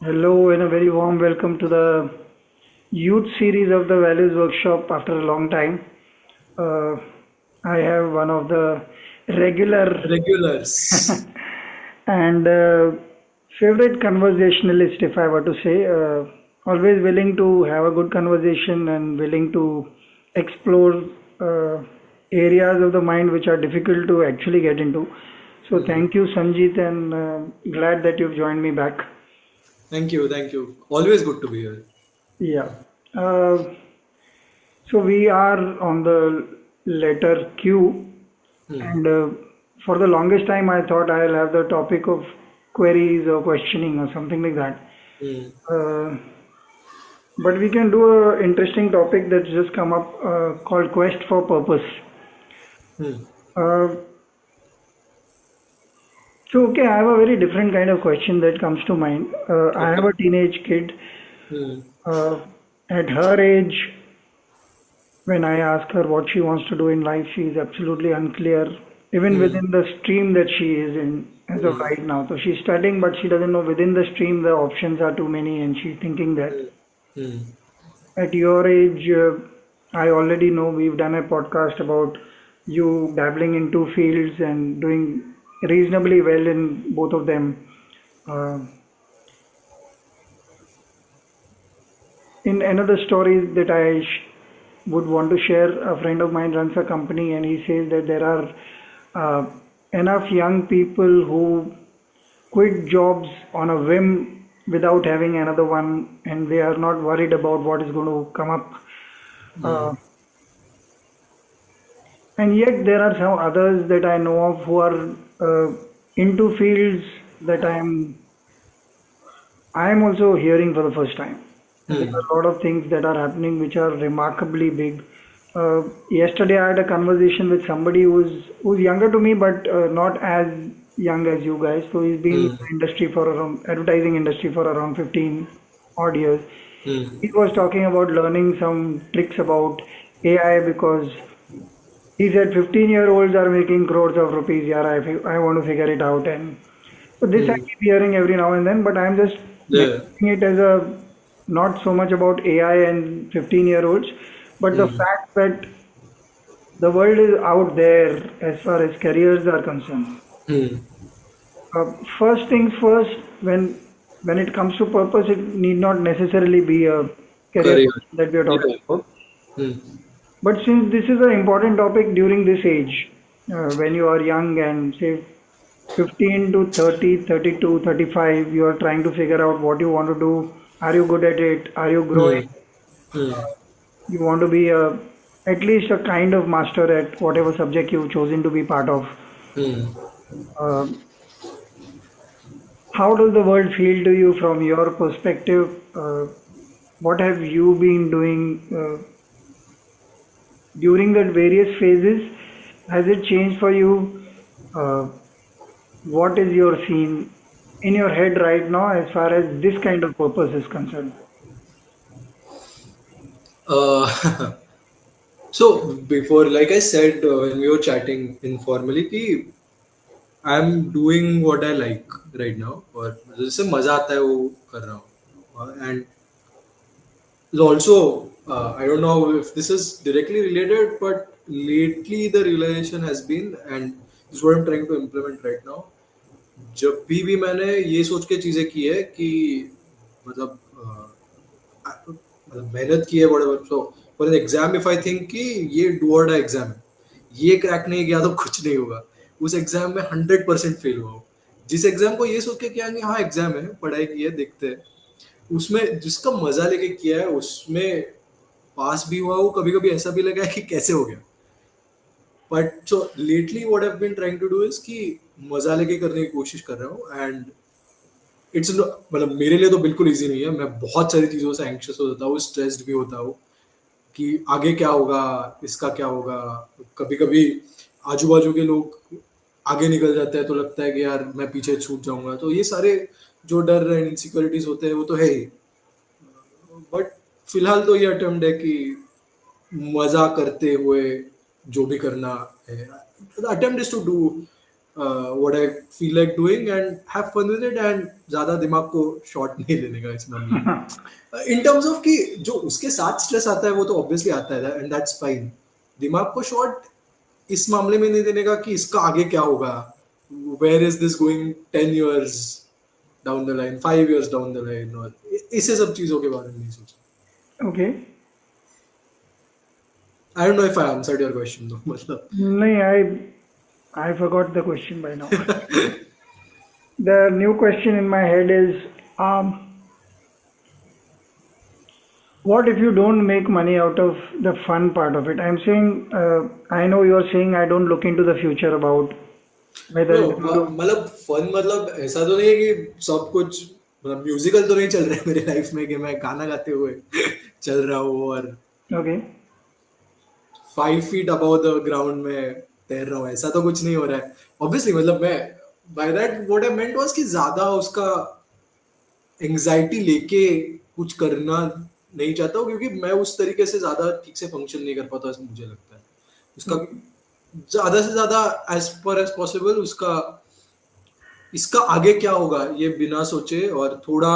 Hello and a very warm welcome to the youth series of the Values Workshop after a long time. Uh, I have one of the regular Regulars. and favorite conversationalist, if I were to say. Always willing to have a good conversation and willing to explore uh, areas of the mind which are difficult to actually get into. So, Hmm. thank you, Sanjeet, and glad that you've joined me back. Thank you, thank you. Always good to be here. Yeah. Uh, So we are on the letter Q, Hmm. and for the longest time I thought I'll have the topic of queries or questioning or something like that. Hmm. Uh, but we can do a interesting topic that's just come up called quest for purpose. Hmm. Uh, so okay, I have a very different kind of question that comes to mind. I have Okay. a teenage kid. Hmm. Uh, at her age, when I ask her what she wants to do in life, she is absolutely unclear, even Hmm. within the stream that she is in as of Hmm. right now. So she's studying, but she doesn't know within the stream the options are too many, and she's thinking that. Hmm. Hmm. At your age, I already know we've done a podcast about you dabbling in two fields and doing reasonably well in both of them. Uh, in another story that would want to share, a friend of mine runs a company and he says that there are uh, enough young people who quit jobs on a whim without having another one and they are not worried about what is going to come up. Hmm. Uh, and yet there are some others that I know of who are into fields that I am also hearing for the first time. There Hmm. are a lot of things that are happening which are remarkably big. Yesterday, I had a conversation with somebody who's younger to me, but not as young as you guys. So he's been in Hmm. the industry for around advertising industry for around 15 odd years. Hmm. He was talking about learning some tricks about AI because he said 15-year-olds are making crores of rupees. Yeah, I want to figure it out. And so this I Hmm. keep hearing every now and then, but I'm just Yeah. mentioning it as a not so much about AI and 15-year-olds, but the Hmm. fact that the world is out there as far as careers are concerned. Hmm. First things first, when it comes to purpose, it need not necessarily be a career Career. that we are talking Yeah. about. Hmm. But since this is an important topic during this age, when you are young and say 15 to 30, 32, 35, you are trying to figure out what you want to do. Are you good at it? Are you growing? Hmm. Hmm. You want to be at least a kind of master at whatever subject you've chosen to be part of. Hmm. Uh, how does the world feel to you from your perspective? What have you been doing during that various phases? Has it changed for you? Uh, what is your scene in your head right now as far as this kind of purpose is concerned? Uh, so before, like I said, when we were chatting informally, कि I'm doing what I like right now, और जिससे मजा आता है वो कर रहा हूँ, and also, I don't know if this is directly related, but lately the realization has been, and this is what I'm trying to implement right now. जब भी मैंने ये सोच के चीजें की है कि मतलब मतलब मेहनत की है whatever. So for an exam, if I think कि ये do or die exam है, ये क्रैक नहीं किया तो कुछ नहीं होगा. उस एग्जाम में 100% फेल हुआ हूँ. जिस एग्जाम को ये सोच के किया कि हाँ एग्जाम है, पढ़ाई की है, देखते हैं, उसमें जिसका मजा लेके किया है उसमें पास भी हुआ हूँ. कभी कभी ऐसा भी लगा है कि कैसे हो गया. But so lately what I have been trying to do is कि मजा लेके करने की कोशिश कर रहा हूँ. एंड इट्स मतलब मेरे लिए तो बिल्कुल इजी नहीं है. मैं बहुत सारी चीजों से एंक्शियस हो जाता हूँ, स्ट्रेस्ड भी होता हूँ कि आगे क्या होगा, इसका क्या होगा. कभी कभी आजू बाजू के लोग आगे निकल जाते हैं तो लगता है कि यार मैं पीछे छूट जाऊंगा. तो ये सारे जो डर एंड इनसिक्योरिटीज होते हैं वो तो है ही. बट फिलहाल तो ये अटेम्प्ट है कि मजा करते हुए जो भी करना है. The attempt is to do what I feel like doing and have fun with it and ज्यादा दिमाग को शॉर्ट नहीं लेने का इस मामले में इन टर्म्स ऑफ कि जो उसके साथ स्ट्रेस आता है वो तो ऑब्वियसली आता है एंड दैट्स फाइन दिमाग को शॉर्ट इस मामले में नहीं देने का कि इसका आगे क्या होगा where is this going 10 years down the line 5 years down the line और इसे सब चीजों के बारे में नहीं सोचा Okay. I don't know if I answered your question though मतलब No, I forgot the question by now. The new question in my head is, what if you don't make money out of the fun part of it? I'm saying, I know you're saying I don't look into the future about whether no it will do. मतलब fun मतलब ऐसा तो नहीं है कि सब कुछ मतलब म्यूजिकल तो नहीं चल रहा है मेरी लाइफ में कि मैं गाना गाते हुए चल रहा हूँ और Okay. 5 feet above the ground में तैर रहा हूँ ऐसा तो कुछ नहीं हो रहा है ऑब्वियसली मतलब मैं by that what I meant was कि ज्यादा उसका एंजाइटी लेके कुछ करना नहीं चाहता हूँ क्योंकि मैं उस तरीके से ज्यादा ठीक से फंक्शन नहीं कर पाता ऐसा मुझे लगता है उसका Okay. ज्यादा से ज्यादा एज पर एज पॉसिबल उसका इसका आगे क्या होगा ये बिना सोचे और थोड़ा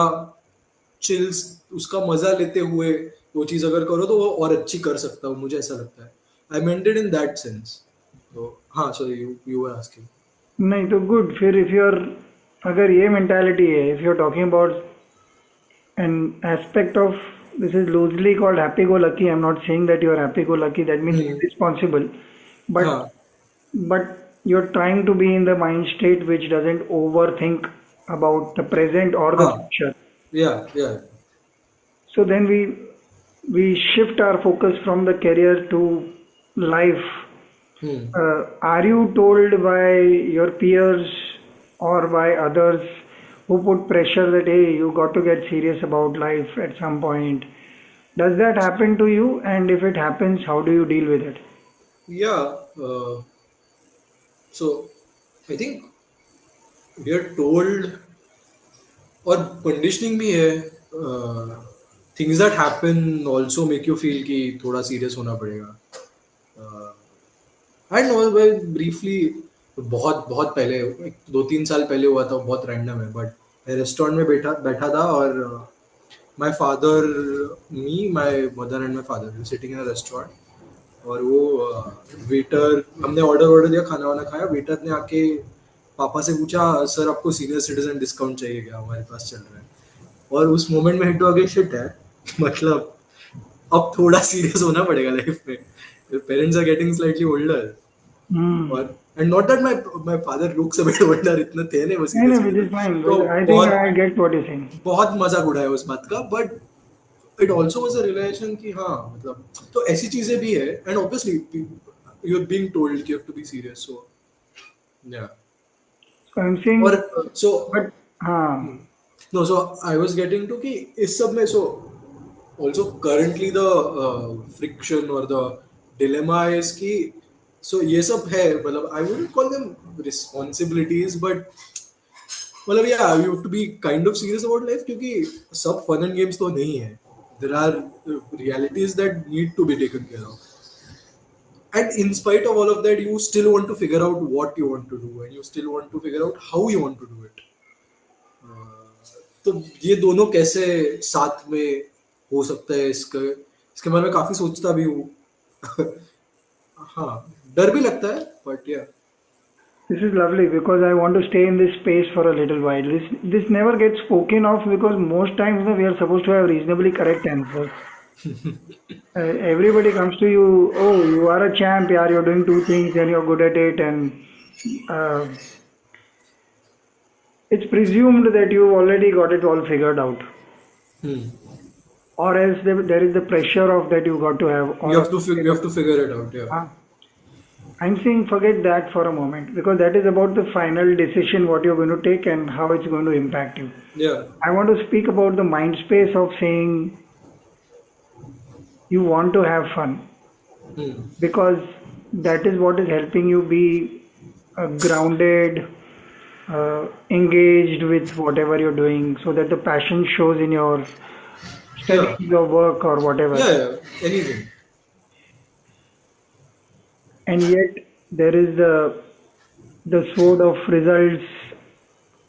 चिल्स उसका मजा लेते हुए वो चीज अगर करो तो वो और अच्छी कर सकता हूँ मुझे ऐसा लगता है I meant it in that sense तो हाँ सॉरी यू वर आस्किंग नहीं तो गुड फिर if you're अगर ये mentality है if you're talking about an aspect of this is loosely called happy go lucky. I'm not saying that you're happy go lucky, that means irresponsible, but हाँ but you're trying to be in the mind state which doesn't overthink about the present or the हाँ future. या So then we shift our focus from the career to life. Hmm Are you told by your peers or by others who put pressure that hey, you got to get serious about life at some point? Does that happen to you? And if it happens, how do you deal with it? या so I think we are told और conditioning भी है things that happen also make you feel कि थोड़ा serious होना पड़ेगा I know भाई briefly बहुत बहुत पहले 2-3 साल पहले हुआ था बहुत रैंडम है बट मैं रेस्टोरेंट में बैठा बैठा था और my father me my mother and my father sitting in a restaurant और वो वेटर हमने ऑर्डर दिया खाना वाना खाया वेटर ने आके पापा से पूछा सर आपको सीनियर सिटीजन डिस्काउंट चाहिए क्या हमारे पास चल रहा है और उस मोमेंट में हिट हो गया शिट है मतलब अब थोड़ा सीरियस होना पड़ेगा लाइफ में parents are getting slightly older Hmm. और and not that my father looks a bit older इतना थे नहीं वो No, senior no, which citizen is fine. तो I think बहुत I get what you're saying. बहुत मजाक उड़ाया उस बात का but it also was a realization कि हाँ मतलब तो ऐसी चीजें भी है and obviously you are being told कि you have to be serious so yeah So I'm और saying, so but no so I was getting to कि इस सब में सो also currently the friction or the dilemma is कि so ये सब है मतलब I wouldn't call them responsibilities but मतलब yeah you have to be kind of serious about life क्योंकि सब fun and games तो नहीं है there are realities that need to be taken care of and in spite of all of that you still want to figure out what you want to do and you still want to figure out how you want to do it तो ये दोनों कैसे साथ में हो सकता है इसके इसके बारे में काफी सोचता भी हूँ हाँ डर भी लगता है बट या this is lovely because I want to stay in this space for a little while. This never gets spoken of because most times we are supposed to have reasonably correct answers. Everybody comes to you, oh, you are a champ, yeah, you're doing two things and you're good at it, and uh, it's presumed that you've already got it all figured out, or else there is the pressure of that you got to have you all have of to it. you have to figure it out yeah Uh, I'm saying forget that for a moment because that is about the final decision what you're going to take and how it's going to impact you. yeah I want to speak about the mind space of saying you want to have fun because that is what is helping you be grounded, engaged with whatever you're doing, so that the passion shows in your yeah studies or work or whatever. yeah anything And yet, there is the the sword of results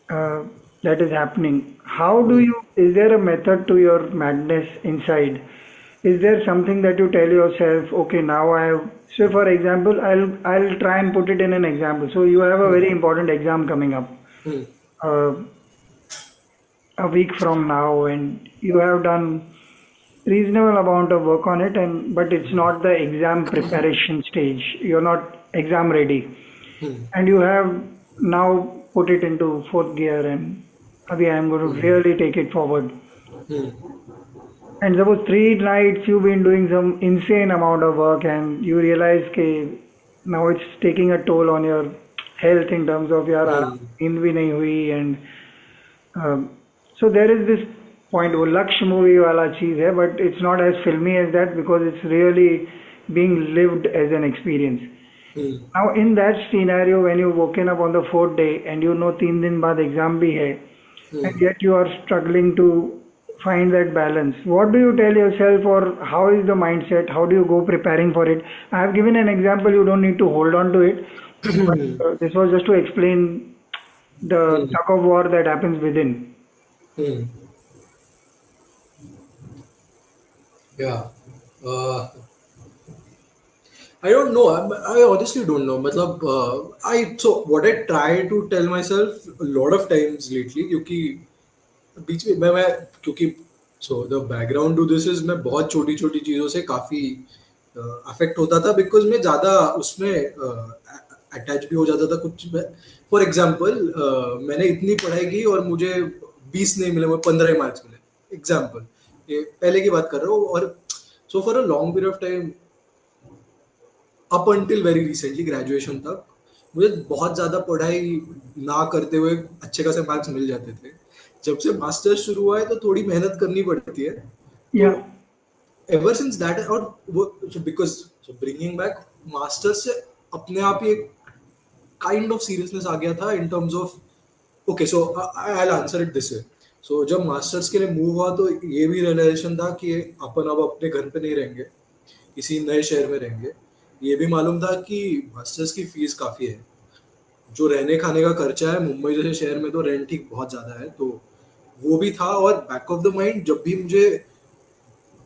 uh, that is happening. How do Hmm. you, is there a method to your madness inside? Is there something that you tell yourself, okay, now I have, so for example, I'll try and put it in an example. So you have a Hmm. very important exam coming up Hmm. uh, a week from now, and you have done reasonable amount of work on it, and but it's not the exam preparation stage. You're not exam ready, Hmm. and you have now put it into fourth gear, and Abhi, I'm going to Hmm. really take it forward. Hmm. And suppose 3 nights you've been doing some insane amount of work, and you realize कि now it's taking a toll on your health in terms of यार आराम Hmm. नींद भी नहीं हुई, and so there is this point वो लक्ष्य movie वाला चीज है, but it's not as filmy as that because it's really being lived as an experience. Hmm. Now in that scenario, when you've woken up on the fourth day and you know 3 दिन बाद exam भी है, Hmm. and yet you are struggling to find that balance, what do you tell yourself, or how is the mindset, how do you go preparing for it? I have given an example, you don't need to hold on to it, but Hmm. this was just to explain the Hmm. tug of war that happens within. Hmm. Yeah. Uh, I don't know. I honestly don't know. मतलब I so what I try to tell myself a lot of times lately क्योंकि बीच में मैं क्योंकि so the background to this is मैं बहुत छोटी छोटी चीज़ों से काफ़ी अफेक्ट होता था बिकॉज मैं ज़्यादा उसमें अटैच भी हो जाता था कुछ में फॉर एग्जाम्पल मैंने इतनी पढ़ाई की और मुझे 20 नहीं मिले, मुझे 15 मार्क्स मिले एग्जाम्पल, ये पहले की बात कर रहा हूँ। और so for a long period of time up until very recently graduation तक मुझे बहुत ज़्यादा पढ़ाई ना करते हुए अच्छे खासे मार्क्स मिल जाते थे। जब से मास्टर्स शुरू हुआ है तो थोड़ी मेहनत करनी पड़ती है। तो Yeah. एवर सिंस दैट और वो बिकॉज ब्रिंगिंग बैक मास्टर्स से अपने आप ही एक काइंड ऑफ सीरियसनेस आ गया था in terms of okay so I will answer it this way. So जब मास्टर्स के लिए मूव हुआ तो ये भी रियलाइजेशन था कि अपन अब अपने घर पे नहीं रहेंगे, किसी नए शहर में रहेंगे। ये भी मालूम था कि मास्टर्स की फीस काफ़ी है, जो रहने खाने का खर्चा है मुंबई जैसे शहर में तो रेंट ही बहुत ज़्यादा है, तो वो भी था। और बैक ऑफ द माइंड जब भी मुझे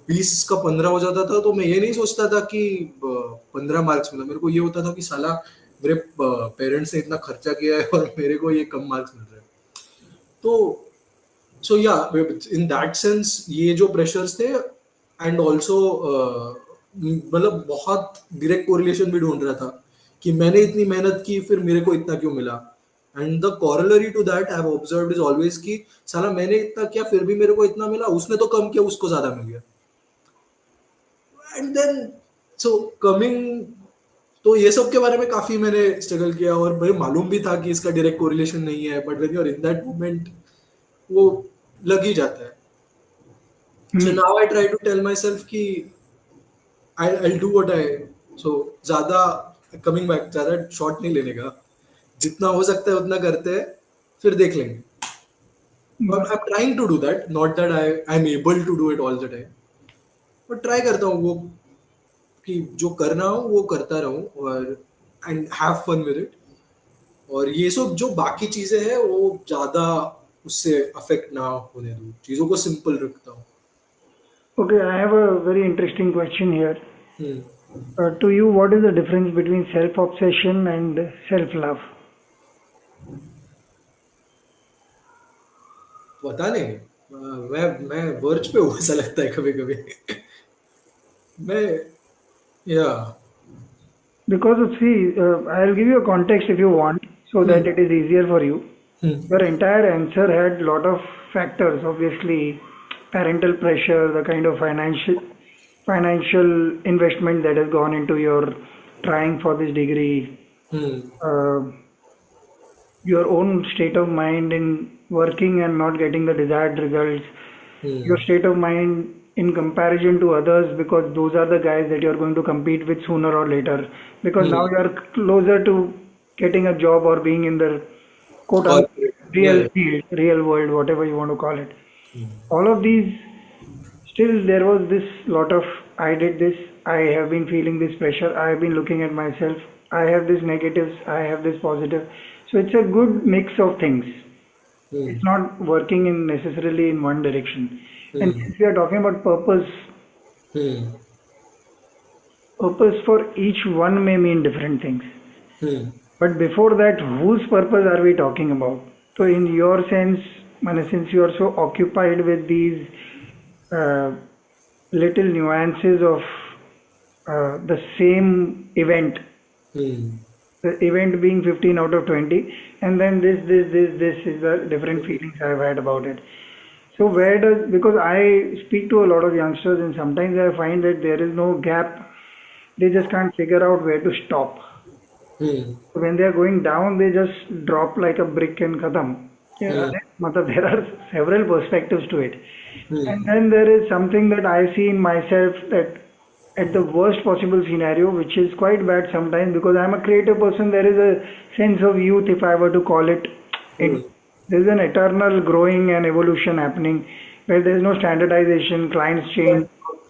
20 का 15 हो जाता था तो मैं ये नहीं सोचता था कि 15 मार्क्स मिला, मेरे को ये होता था कि साला मेरे पेरेंट्स ने इतना खर्चा किया है और मेरे को ये कम मार्क्स मिल रहे हैं। तो सो या इन दैट सेंस ये जो प्रेशर्स थे एंड ऑल्सो मतलब बहुत डायरेक्ट कोरिलेशन भी ढूंढ रहा था कि मैंने इतनी मेहनत की फिर मेरे को इतना क्यों मिला। And the corollary to that I have observed is always कि साला मैंने इतना किया फिर भी मेरे को इतना मिला, उसने तो कम किया उसको ज्यादा मिल गया। एंड देन सो कमिंग, तो ये सब के बारे में काफी मैंने स्ट्रगल किया और मुझे मालूम भी था कि इसका डायरेक्ट कोरिलेशन नहीं है, but when you are in that moment वो लग ही जाता है। So Hmm. Now I try to tell myself कि आई डू व्हाट आई, सो ज्यादा कमिंग बैक ज्यादा शॉट नहीं लेने का, जितना हो सकता है उतना करते हैं फिर देख लेंगे। I But am trying to do that, not that I am able to do it all the time, but try करता हूँ वो कि जो करना हो वो करता रहूं और and have fun with it. और ये सब जो बाकी चीजें हैं वो ज्यादा उससे अफेक्ट ना होने दूं, चीजों को सिंपल रखता हूँ। okay, I have a very interesting question here. Hmm. To you, what is the difference between self-obsession and self-love? पता नहीं, मैं वर्ज पे हूँ ऐसा लगता है कभी कभी मैं या Because see, I'll give you a context if you want, so that hmm. it is easier for you. Hmm. Your entire answer had lot of factors, obviously, parental pressure, the kind of financial investment that has gone into your trying for this degree, hmm. uh, your own state of mind in working and not getting the desired results, your hmm. state of mind in comparison to others, because those are the guys that you're going to compete with sooner or later, because now hmm. you're closer to getting a job or being in the quote unquote corporate या real field, real world, whatever you want to call it. All of these, still there was this lot of I did this, I have been feeling this pressure, I have been looking at myself. I have this negatives, I have this positive. So it's a good mix of things. Hmm. It's not working in necessarily in one direction. And Hmm. since we are talking about purpose, Hmm. purpose for each one may mean different things. Hmm. But before that, whose purpose are we talking about? So, in your sense, Mane, since you are so occupied with these uh, little nuances of the same event, Hmm. the event being 15 out of 20, and then this is the different feelings I've had about it. So, where does, because I speak to a lot of youngsters, and sometimes I find that there is no gap, they just can't figure out where to stop. Hmm. When they are going down, they just drop like a brick and khatam. Yeah, Hmm. matlab there are several perspectives to it. And Hmm. then there is something that I see in myself that at the worst possible scenario, which is quite bad sometimes because I'm a creative person, there is a sense of youth, if I were to call it. Hmm. There's an eternal growing and evolution happening where there's no standardization, clients change,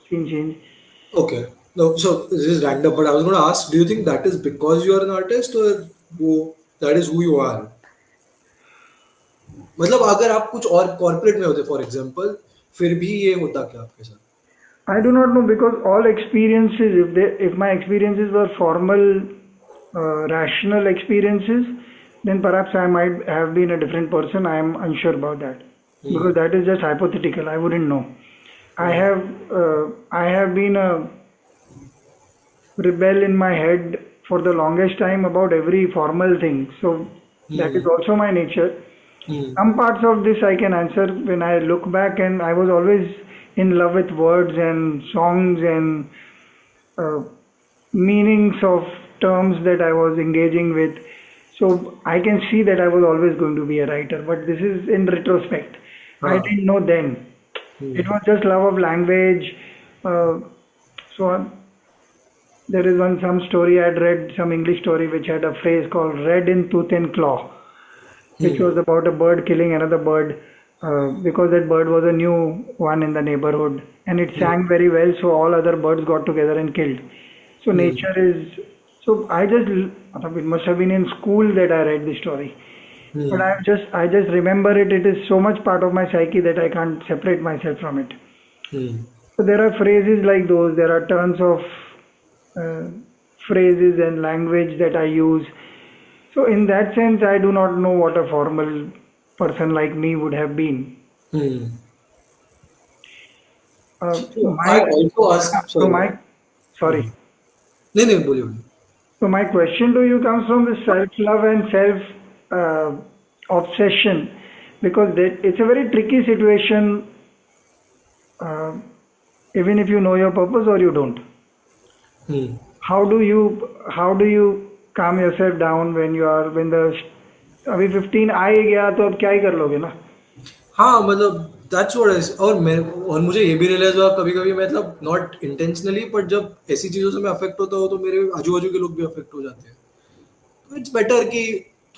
scene change. Okay. No, so this is random, but I was going to ask, do you think that is because you are an artist or that is who you are? मतलब अगर आप कुछ और corporate में होते for example फिर भी ये होता क्या आपके साथ? I do not know because all experiences, if my experiences were formal, rational experiences, then perhaps I might have been a different person. I am unsure about that Hmm. because that is just hypothetical. I wouldn't know. Hmm. I have been a rebel in my head for the longest time about every formal thing. So that is Hmm. also my nature. Hmm. Some parts of this I can answer when I look back, and I was always in love with words and songs and uh, meanings of terms that I was engaging with. So I can see that I was always going to be a writer, but this is in retrospect. I हाँ. didn't know then. It Hmm. was just love of language. Uh, so there is one some story I'd read, some English story which had a phrase called "red in tooth and claw," which Hmm. was about a bird killing another bird because that bird was a new one in the neighborhood and it Hmm. sang very well, so all other birds got together and killed. So Hmm. nature is. So it must have been in school that I read the story. But Hmm. I just remember it. It is so much part of my psyche that I can't separate myself from it. Hmm. So there are phrases like those. There are tons of uh, phrases and language that I use. So in that sense, I do not know what a formal person like me would have been. Hmm. So My I also ask. so Sorry. my sorry. Hmm. नहीं नहीं बोलिए बोलिए. So my question to you comes from the self-love and obsession, because it's a very tricky situation, uh, even if you know your purpose or you don't. Hmm. How do you calm yourself down when you are when the अभी 15 आ ही गया तो अब क्या ही कर लोगे ना. हाँ मतलब दैट्स व्हाट इज और मैं और मुझे ये भी रियलाइज हुआ कभी कभी मतलब नॉट इंटेंशनली बट जब ऐसी चीजों से मैं अफेक्ट होता हूँ तो मेरे आजू बाजू के लोग भी अफेक्ट हो जाते हैं तो इट्स बेटर कि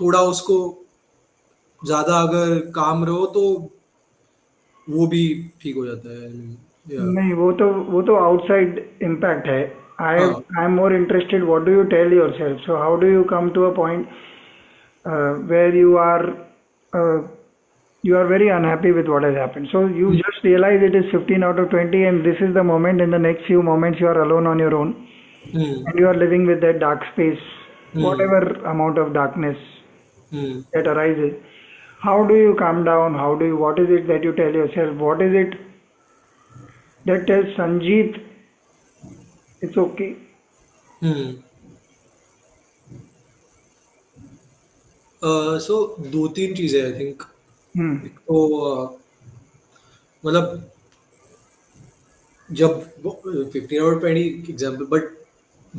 थोड़ा उसको ज्यादा अगर काम रहो तो वो भी ठीक हो जाता है या नहीं वो तो आउटसाइड इम्पैक्ट है. हाँ I am more interested what do you tell yourself, so how do you come to a point where uh, you are very unhappy with what has happened. So you just realize it is 15 out of 20, and this is the moment. In the next few moments, you are alone on your own, hmm and you are living with that dark space, hmm whatever amount of darkness hmm that arises. How do you calm down? What is it that you tell yourself? What is it that tells Sanjeet it's okay? हम्म सो दो तीन चीजें I think Hmm. एक तो मतलब जब 15 और 20 example but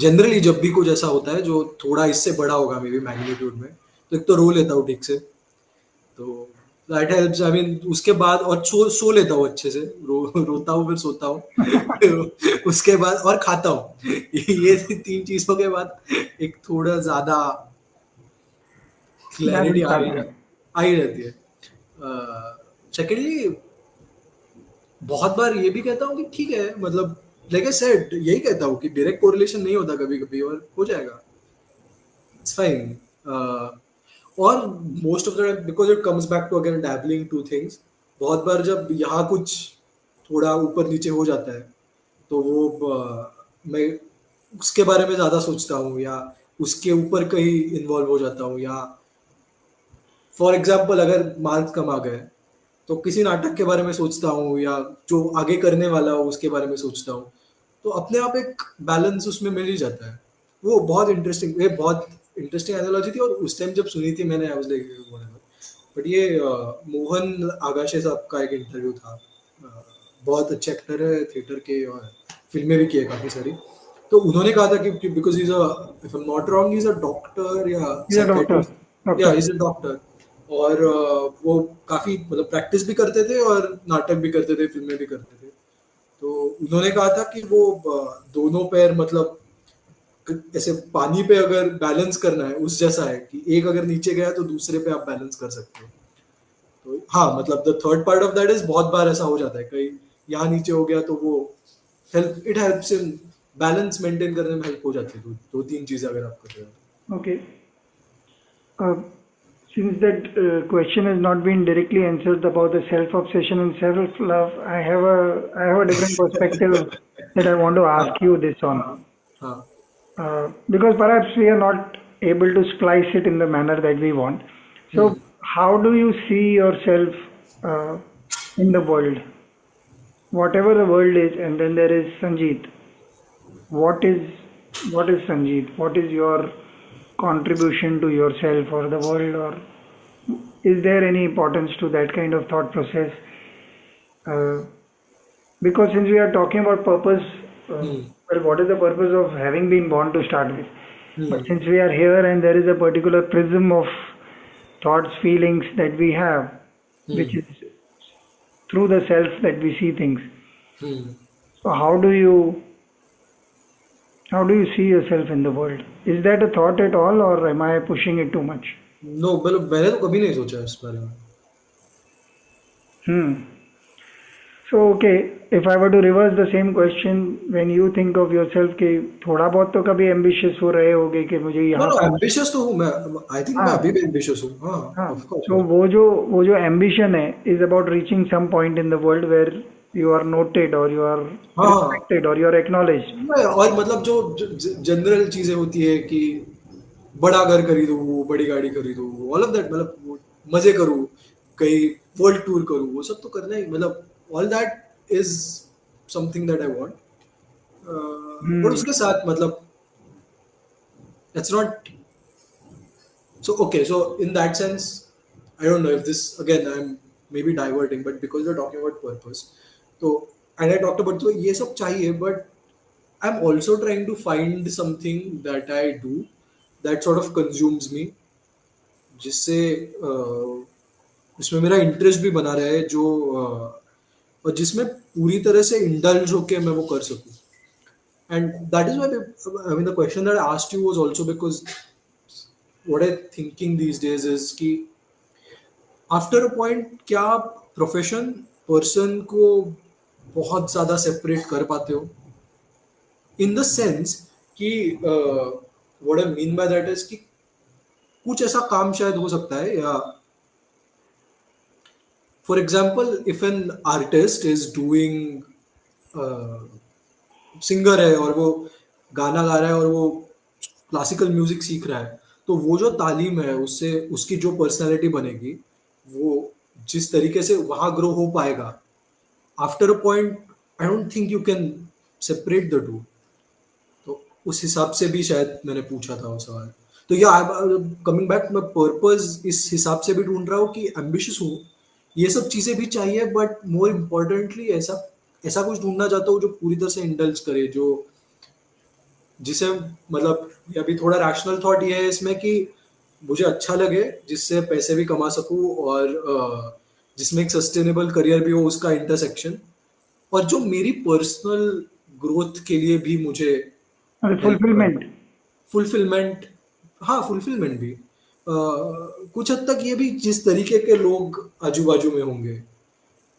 generally जब भी कुछ ऐसा होता है जो थोड़ा इससे बड़ा होगा मे बी मैग्नीट्यूड में तो एक तो रो लेता हूँ ठीक से तो दैट हेल्प्स आई मीन उसके बाद और सो लेता हूँ अच्छे से रोता हूँ फिर सोता हूँ फिर उसके बाद और खाता हूँ ये तीन चीजों के बाद एक थोड़ा ज्यादा क्लैरिटी Balance आता है. आ ही रहती है सेकेंडली बहुत बार ये भी कहता हूँ कि ठीक है मतलब लाइक आई सेड यही कहता हूँ कि डायरेक्ट कोरिलेशन नहीं होता कभी कभी और हो जाएगा इट्स फाइन। और most of the time because it comes back to again dabbling to things, बहुत बार जब यहाँ कुछ थोड़ा ऊपर नीचे हो जाता है तो वो मैं उसके बारे में ज्यादा सोचता हूँ, या उसके ऊपर कहीं इन्वॉल्व हो जाता हूँ, या फॉर एग्जाम्पल अगर मार्क्स कम आ गए तो किसी नाटक के बारे में सोचता हूँ, या जो आगे करने वाला हो उसके बारे में सोचता हूँ। तो अपने आप एक बैलेंस उसमें मिल ही जाता है। वो बहुत इंटरेस्टिंग, ये बहुत इंटरेस्टिंग एनालॉजी थी, और उस टाइम जब सुनी थी मैंने, आई वाज लाइक बट ये मोहन आगाशे साहब का एक इंटरव्यू था। बहुत अच्छे एक्टर है थिएटर के, और फिल्में भी की है काफी सारी। तो उन्होंने कहा था कि because is a, if I am not wrong, is a doctor या He's a doctor. साइकेट्रिस्ट, या Doctor. Is a doctor. और वो काफी मतलब प्रैक्टिस भी करते थे और नाटक भी करते थे, फिल्में भी करते थे। तो उन्होंने कहा था कि वो दोनों पैर मतलब ऐसे पानी पे अगर बैलेंस करना है उस जैसा है, कि एक अगर नीचे गया तो दूसरे पे आप बैलेंस कर सकते हो। तो हाँ, मतलब the third part of that is बहुत बार ऐसा हो जाता है, कहीं यहाँ नीचे हो गया तो वो help, it helps in balance maintain करने में हेल्प हो जाती है। दो तीन चीजें अगर आप कर रहे हो Okay. Uh, since that question has not been directly answered about the self-obsession and self-love, I have a different perspective that I want to तो। ask you हाँ this on. हाँ। Because perhaps we are not able to splice it in the manner that we want. So, hmm how do you see yourself uh, in the world? Whatever the world is, and then there is Sanjeet. What is what is Sanjeet? What is your contribution to yourself or the world, or is there any importance to that kind of thought process? Uh, because since we are talking about purpose, hmm well, what is the purpose of having been born to start with? But hmm since we are here and there is a particular prism of thoughts, feelings that we have, which hmm is through the self that we see things. Hmm. So how do you see yourself in the world? Is that a thought at all, or am I pushing it too much? No, मतलब मैंने तो कभी नहीं सोचा इस बारे में। Hmm. So okay, if I were to reverse the same question, when you think of yourself कि थोड़ा बहुत तो कभी ambitious हो रहे होगे कि मुझे नो यहाँ नो, पहुँच। एम्बिशियस तो हूँ मैं। आई थिंक मैं हाँ अभी भी एम्बिशियस हूँ, हाँ। हाँ। Of course. So वो जो ambition है is about reaching some point in the world where you are noted or you are हाँ हाँ। respected or you are acknowledged. और मतलब जो जनरल चीजें होती है कि बड़ा घर खरीदूं, बड़ी गाड़ी खरीदूं, ऑल ऑफ दैट, मतलब मजे करूं, कहीं वर्ल्ड टूर करूं, वो सब तो करना ही, मतलब all that is something that I want. But Hmm. उसके साथ मतलब it's not so okay, so in that sense, I don't know if this, again, I'm maybe diverting, but because we're talking about purpose, so, and I talked about, so ये सब चाहिए, but I'm also trying to find something that I do that sort of consumes me, जिससे जिसमें मेरा interest भी बना रहे, जो और जिसमें पूरी तरह से इंडल्ज होके मैं वो कर सकूं। And that is why I mean the question that I asked you was also because what I thinking these days is कि आफ्टर अ पॉइंट क्या आप प्रोफेशन पर्सन को बहुत ज्यादा सेपरेट कर पाते हो, इन द सेंस कि what I mean by that is कि कुछ ऐसा काम शायद हो सकता है, या for example if an artist is doing, singer है और वो गाना गा रहा है और वो क्लासिकल म्यूजिक सीख रहा है, तो वो जो तालीम है उससे उसकी जो पर्सनालिटी बनेगी, वो जिस तरीके से वहां ग्रो हो पाएगा, after a point I don't think you can separate the two. तो उस हिसाब से भी शायद मैंने पूछा था वो सवाल। तो या कमिंग बैक, मैं पर्पस इस हिसाब से भी ढूंढ रहा हूँ कि एम्बिशियस हूँ, ये सब चीजें भी चाहिए, बट मोर इम्पोर्टेंटली ऐसा ऐसा कुछ ढूंढना चाहता हूँ जो पूरी तरह से इंडल्ज करे, जो जिसे मतलब, ये अभी थोड़ा रैशनल थॉट ये है इसमें कि मुझे अच्छा लगे, जिससे पैसे भी कमा सकूं, और जिसमें एक सस्टेनेबल करियर भी हो उसका इंटरसेक्शन, और जो मेरी पर्सनल ग्रोथ के लिए भी मुझे हेल्प करे, Fulfillment. फुलफिलमेंट। हाँ, फुलफिलमेंट भी कुछ हद तक, ये भी जिस तरीके के लोग आजू बाजू में होंगे।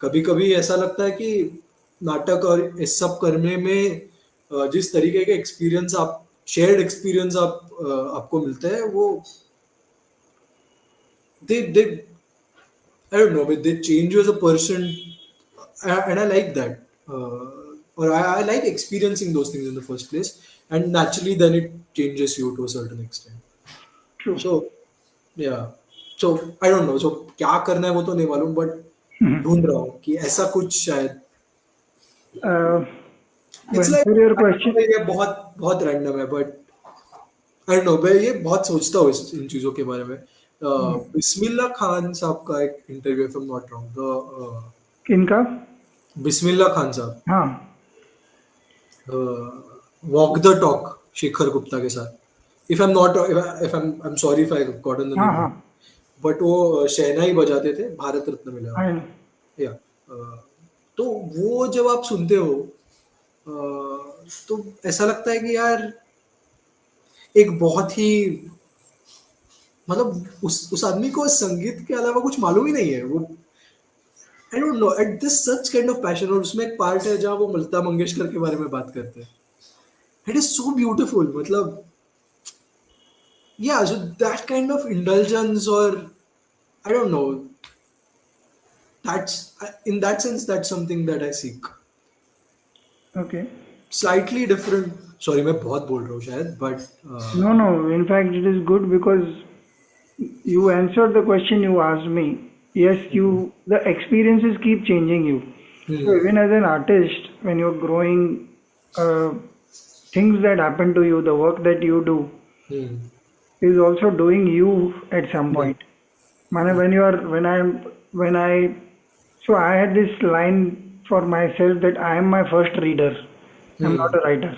कभी कभी ऐसा लगता है कि नाटक और इस सब करने में जिस तरीके के एक्सपीरियंस आप शेयर्ड एक्सपीरियंस आपको मिलता है, वो they I don't know, but they change you as a person, and I like that. Or I like experiencing those things in the first place, and naturally then it changes you to a certain extent. True. So yeah, so I don't know. So क्या करना है वो तो नहीं मालूम, but Mhm. ढूंढ रहा हूँ कि ऐसा कुछ शायद. Uh, It's well, like for your I don't know, question, ये बहुत बहुत random है, but I don't know, मैं ये बहुत सोचता हूँ इन चीजों के बारे में. बिस्मिल्लाह खान साहब का एक interview, if I'm not wrong, किनका? बिस्मिल्लाह खान साहब, हाँ walk the talk, Shekhar Gupta के साथ. If I am not, if I am sorry if I gotten the हाँ नेम हाँ, रॉन्ग, बट वो शहनाई बजाते थे, भारत रत्न मिला आई उनको. या तो वो जब आप सुनते हो, तो ऐसा लगता है कि यार एक बहुत ही, मतलब उस आदमी को संगीत के अलावा कुछ मालूम ही नहीं है वो. आई don't no, at this such kind of passion. और उसमें एक पार्ट है जहाँ वो लता मंगेशकर के बारे में बात करते हैं. इट इज सो ब्यूटीफुल, मतलब yeah, so that kind of indulgence, or I don't know, that's in that sense that's something that I seek. Okay. Slightly different. Sorry, मैं बहुत बोल रहा हूँ शायद, but No, no, in fact it is good because you answered the question you asked me. Yes, you, the experiences keep changing you. So hmm, even as an artist, when you're growing, uh, things that happen to you, the work that you do hmm, is also doing you at some hmm, point. Mane, when you are, when I, so I had this line for myself that I am my first reader. I'm hmm, not a writer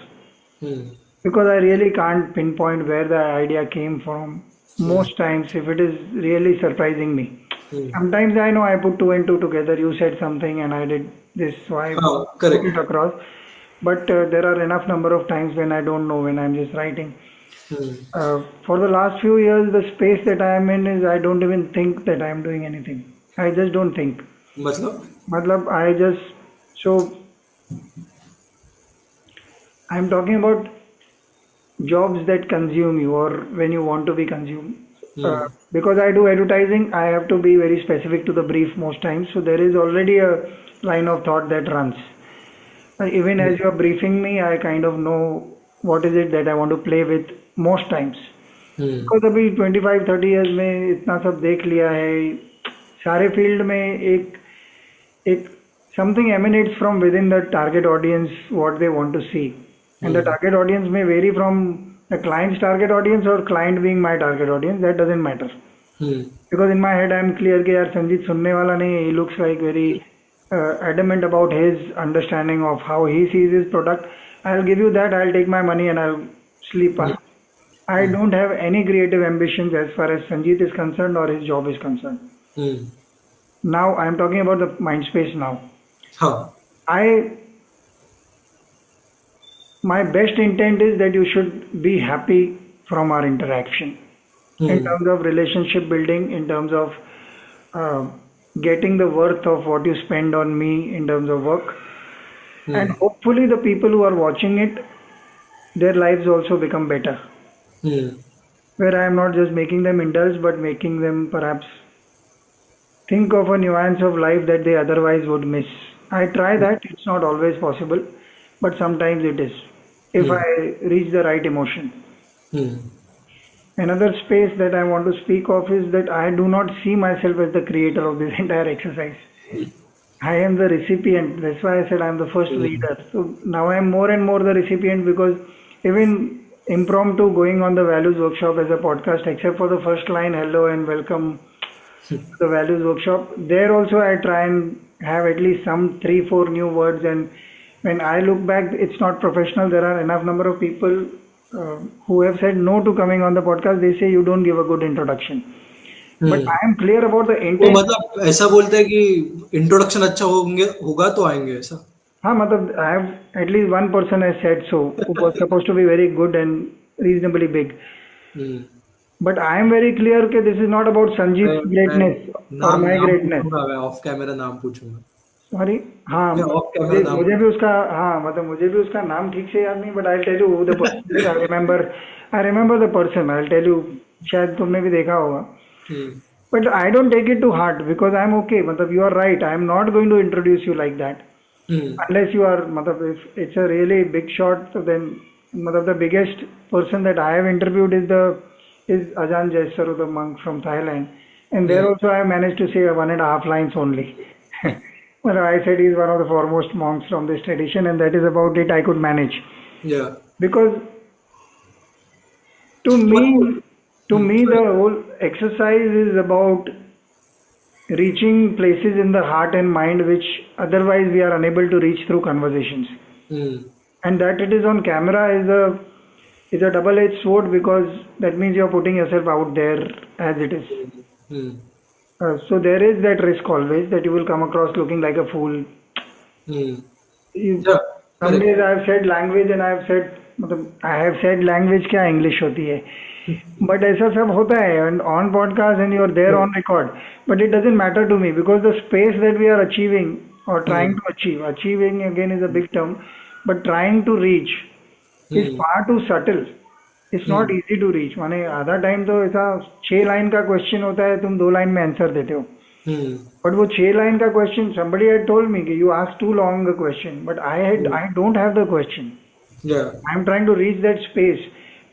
hmm, because I really can't pinpoint where the idea came from. hmm, Most times, if it is really surprising me, hmm. sometimes I know I put two and two together. You said something and I did this, so I हाँ, put it correct. across. But there are enough number of times when I don't know when I'm just writing. Hmm. For the last few years, the space that I am in is I don't even think that I am doing anything. I just don't think. मतलब. Matlab, I just, so I'm talking about jobs that consume you or when you want to be consumed. Hmm. Because I do advertising, I have to be very specific to the brief most times. So there is already a line of thought that runs. Even Hmm. as you're briefing me, I kind of know what is it that I want to play with most times. Hmm. Because अभी 25-30 years में इतना सब देख लिया है सारे field में एक something emanates from within the target audience what they want to see and the Hmm. Target audience may vary from the client's target audience और client being my target audience that doesn't matter Hmm. Because in my head I am clear कि यार संजीत सुनने वाला नहीं है he looks like very adamant about his understanding of how he sees his product. I'll give you that. I'll take my money and I'll sleep. Hmm. I don't have any creative ambitions as far as Sanjeet is concerned or his job is concerned. Hmm. Now I'm talking about the mind space now. हाँ. I My best intent is that you should be happy from our interaction in Hmm. terms of relationship building, in terms of uh, getting the worth of what you spend on me in terms of work, and Hmm. hopefully the people who are watching it, their lives also become better. Hmm. Where I am not just making them indulge, but making them perhaps think of a nuance of life that they otherwise would miss. I try that, it's not always possible, but sometimes it is, if Hmm. I reach the right emotion. Hmm. Another space that I want to speak of is that I do not see myself as the creator of this entire exercise. I am the recipient. That's why I said I'm the first Hmm. reader. So now I'm more and more the recipient because even impromptu going on the values workshop as a podcast, except for the first line, hello and welcome the values workshop. There also I try and have at least some three, four new words. And when I look back, it's not professional. There are enough number of people who have said no to coming on the podcast. They say you don't give a good introduction. But Hmm. I am clear about the वो intent. मतलब ऐसा बोलते हैं कि introduction अच्छा होगा तो आएंगे ऐसा. हाँ मतलब I have at least one person has said so who was supposed to be very good and reasonably big. Hmm. But I am very clear that this is not about मैं Sanjeev's मैं greatness or नाम my नाम greatness. पूछूंगा, मैं of camera नाम पूछूंगा. Sorry. हाँ, या ऑफ कैमरा मुझे नाम? मुझे भी उसका, हाँ मतलब मुझे भी उसका नाम ठीक से याद नहीं, but I tell you the person, I remember the person, I tell you, शायद तुमने भी देखा होगा। Hmm but I don't take it to heart because I am okay, मतलब you are right, I am not going to introduce you like that hmm unless you are, matlab, if it's a really big shot, then matlab, the biggest person that I have interviewed is Ajahn Jaisaru, the monk from Thailand, and there hmm also I managed to say 1.5 lines only. Well, I said he's one of the foremost monks from this tradition, and that is about it. I could manage या because to me, sorry. the whole exercise is about reaching places in the heart and mind which otherwise we are unable to reach through conversations. Hmm And that it is on camera is a double-edged sword because that means you're putting yourself out there as it is. Hmm So there is that risk always that you will come across looking like a fool. Hmm You, या some correct. days I have said language and I have said, मतलब I have said language क्या English होती है, but ऐसा सब होता है and on podcast and you're there on record. But it doesn't matter to me because the space that we are achieving or trying hmm to achieve, achieving again is a big term, but trying to reach is hmm far too subtle. It's not hmm easy to reach. माने आधा time तो ऐसा 6 line का question होता है, तुम 2 line में answer देते हो, हम्म बट वो 6 लाइन का question somebody had told me कि you asked too long a question, but I don't have the question. या I'm trying to reach that space,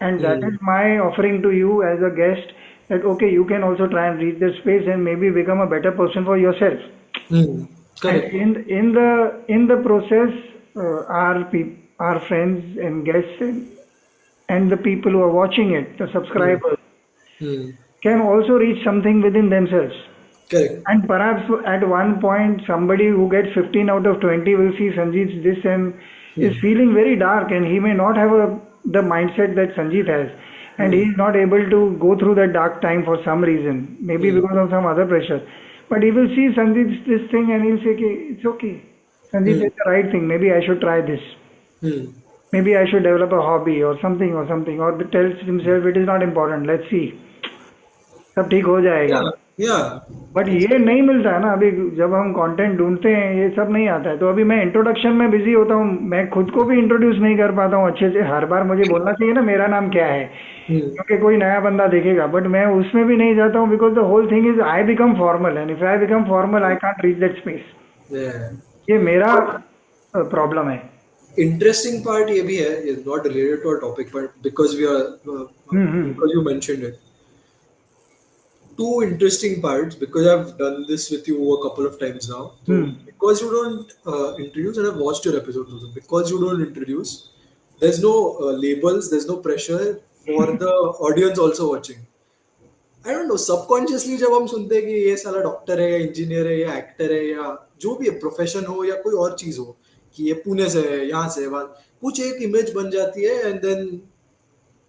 and that hmm is my offering to you as a guest. That okay, you can also try and reach that space and maybe become a better person for yourself. And correct. in the process, our friends and guests and the people who are watching it, the hmm subscribers, hmm can also reach something within themselves. Correct. And perhaps at one point, somebody who gets 15 out of 20 will see Sanjeev's this and is hmm feeling very dark, and he may not have the mindset that Sanjeev has, and he hmm is not able to go through that dark time for some reason, maybe hmm because of some other pressure. But he will see Sanjeev's this thing and he'll say, "Ki, it's okay. Sanjeev hmm said the right thing. Maybe I should try this. Hmm Maybe I should develop a hobby or something or something." Or tells himself, "It is not important. Let's see. सब ठीक हो या जाएगा." या but ये नहीं मिलता है ना अभी, जब हम कंटेंट ढूंढते हैं ये सब नहीं आता है, तो अभी मैं इंट्रोडक्शन में बिजी होता हूँ, मैं खुद को भी इंट्रोड्यूस नहीं कर पाता हूँ अच्छे से, हर बार मुझे बोलना चाहिए ना मेरा नाम क्या है, हम्म क्योंकि कोई नया बंदा देखेगा, बट मैं उसमें भी नहीं जाता हूँ because the whole thing is I become formal, and if I become formal I can't reach that space. Yeah. ये मेरा प्रॉब्लम है। Interesting part ये भी है, is not related to our topic, but because we are hmm. because you mentioned it, two interesting parts, because I've done this with you a couple of times now. So hmm. because you don't introduce, and I've watched your episodes also, because you don't introduce, there's no labels, there's no pressure for the audience also watching. I don't no, subconsciously जब हम सुनते हैं कि ये साला doctor है या engineer है या एक्टर है या जो भी है, प्रोफेशन हो या कोई और चीज हो, कि ये पुणे से है, यहाँ से है, कुछ एक इमेज बन जाती है, एंड देन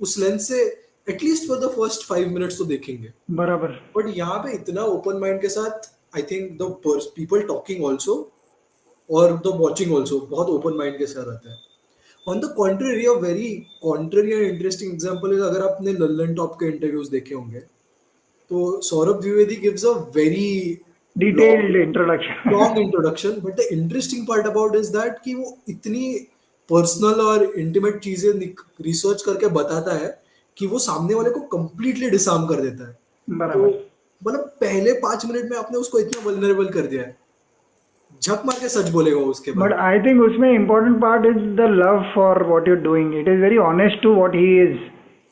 उस लेंस से at least for the first 5 minutes तो देखेंगे. बराबर। बट यहाँ पे इतना ओपन माइंड के साथ, I think the people talking also और द वॉचिंग ऑल्सो बहुत ओपन माइंड के साथ रहता है. On the contrary, a very contrary and interesting example is, अगर आपने लल्लन टॉप के इंटरव्यूज देखे होंगे, तो Saurabh Dwivedi gives a very long detailed introduction. long introduction, but the interesting part about is that कि वो इतनी पर्सनल और इंटीमेट चीजें रिसर्च करके बताता है कि वो सामने वाले को कंप्लीटली डिसआर्म कर देता है. तो बराबर। मतलब पहले 5 मिनट में आपने उसको इतना वल्नरेबल कर दिया है, झक मार के सच बोलेगा वो उसके बट बाद. आई थिंक उसमें important part is the love for what you're doing, it is very honest to what he is,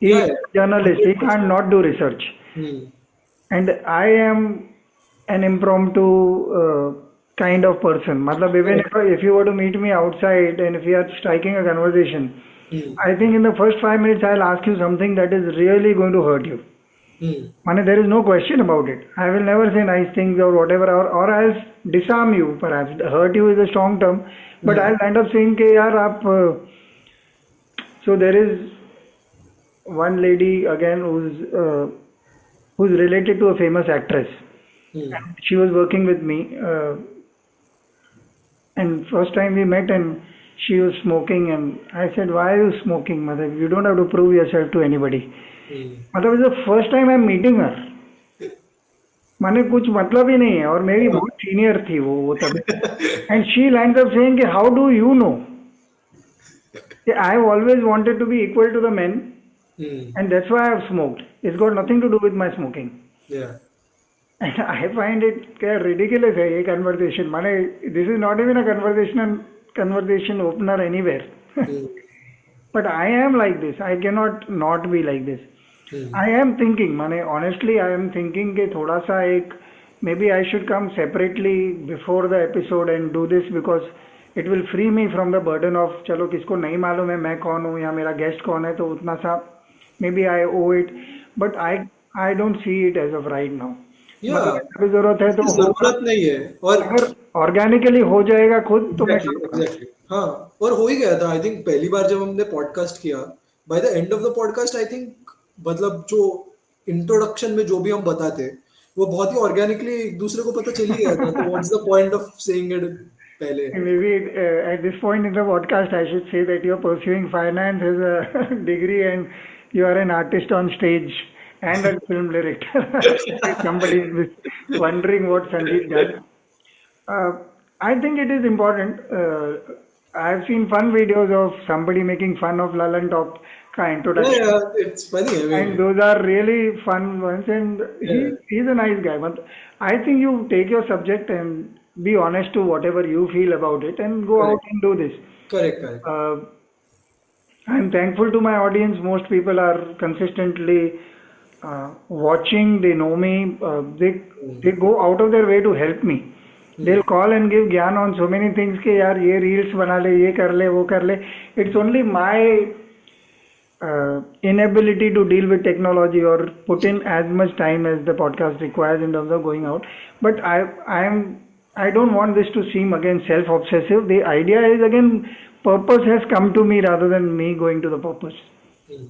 he या is a journalist, he can't 100%. not do research. Hmm And I am an impromptu kind of person. Matlab, even if you were to meet me outside and if we are striking a conversation, hmm I think in the first 5 minutes I'll ask you something that is really going to hurt you. Hmm Mane, there is no question about it. I will never say nice things or whatever, or I'll disarm you. Perhaps hurt you is a strong term, but hmm I'll end up saying, "Ke yaar, so there is one lady again who's related to a famous actress, hmm and she was working with me, and first time we met and she was smoking, and I said, "Why are you smoking, mother? You don't have to prove yourself to anybody." Hmm Mother, it's the first time I'm meeting her, माने कुछ मतलब ही नहीं है, और मेरी बहुत senior थी वो तभी. And she lines up saying कि how do you know, I have always wanted to be equal to the men, Hmm. and that's why I have smoked. It's got nothing to do with my smoking. Yeah. And I find it क्या ridiculous है ये conversation. माने this is not even a conversation opener anywhere. Hmm. But I am like this. I cannot not be like this. Hmm. I am thinking, माने honestly I am thinking कि थोड़ा सा एक maybe I should come separately before the episode and do this, because it will free me from the burden of चलो किसको नहीं मालूम है मैं कौन हूँ या मेरा गेस्ट कौन है, तो उतना सा maybe I owe it, but I don't see it as of right now. Yeah. मतलब अगर जरूरत है इसकी तो होगा, जरूरत नहीं है और अगर ऑर्गेनिकली हो जाएगा खुद तो मैं एग्जैक्टली करूँगा. एग्जैक्टली हाँ और हो ही गया था आई थिंक पहली बार जब हमने पॉडकास्ट किया by the end of the podcast I think मतलब जो इंट्रोडक्शन में जो भी हम बताते वो बहुत ही ऑर्गेनिकली एक दूसरे को पता चल ही गया था तो what's the point of saying it पहले Maybe at this point in the podcast, I should say that you're pursuing finance as a degree and you are an artist on stage and a film director. If somebody is wondering what Sanjeev does. Uh, I think it is important. I've seen fun videos of somebody making fun of Lalan Top ka introduction, yeah it's funny I mean and those are really fun ones. And yeah he's a nice guy. But I think you take your subject and be honest to whatever you feel about it, and go out correct and do this. correct Uh, I'm thankful to my audience. Most people are consistently watching. They know me. They go out of their way to help me. Hmm. They'll call and give ज्ञान on so many things कि यार ये reels बना ले, ये कर ले, वो कर ले. It's only my inability to deal with technology or put in as much time as the podcast requires in terms of going out. But I don't want this to seem again self-obsessive. The idea is again purpose has come to me rather than me going to the purpose. Hmm.